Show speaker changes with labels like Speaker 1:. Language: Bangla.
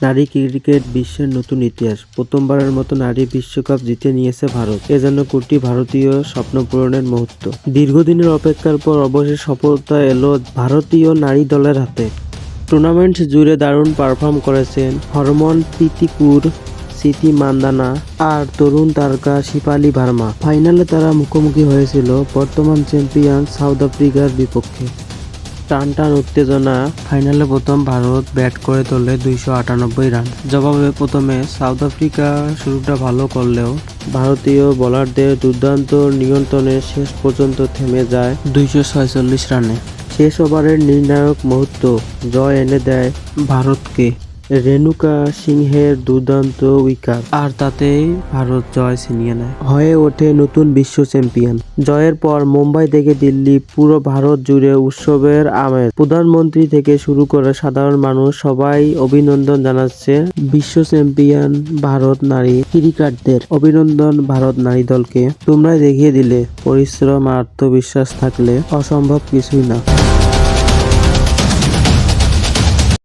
Speaker 1: নারী ক্রিকেট বিশ্বের নতুন ইতিহাস। প্রথমবারের মতো নারী বিশ্বকাপ জিতে নিয়েছে ভারত। এ যেন কোটি ভারতীয় স্বপ্ন পূরণের মুহূর্ত। দীর্ঘদিনের অপেক্ষার পর অবশেষে সফলতা এলো ভারতীয় নারী দলের হাতে। টুর্নামেন্ট জুড়ে দারুণ পারফর্ম করেছেন হরমনপ্রীত কৌর, স্মৃতি মান্দানা আর তরুণ তারকা শিফালি ভার্মা। ফাইনালে তারা মুখোমুখি হয়েছিল বর্তমান চ্যাম্পিয়ন সাউথ আফ্রিকার বিপক্ষে। টান উত্তেজনা। ফাইনালে প্রথম ভারত ব্যাট করে তোলে 298 রান। জবাবে প্রথমে সাউথ আফ্রিকা শুরুটা ভালো করলেও ভারতীয় বোলারদের দুর্দান্ত নিয়ন্ত্রণে শেষ পর্যন্ত থেমে যায় 246 রানে। শেষ ওভারের নির্ণায়ক মুহূর্ত জয় এনে দেয় ভারতকে রেণুকা সিংহের দুর্দান্ত উইকেট, আর তাতেই ভারত জয় ছিনিয়ে নেয়, হয়ে ওঠে নতুন বিশ্ব চ্যাম্পিয়ন। জয়ের পর মুম্বাই থেকে দিল্লি, পুরো ভারত জুড়ে উৎসবের আমেজ। প্রধানমন্ত্রী থেকে শুরু করে সাধারণ মানুষ সবাই অভিনন্দন জানাচ্ছে বিশ্ব চ্যাম্পিয়ন ভারত নারী ক্রিকেটারদের। অভিনন্দন ভারত নারী দলকে, তোমরাই দেখিয়ে দিলে পরিশ্রম আর আত্মবিশ্বাস থাকলে অসম্ভব কিছুই না।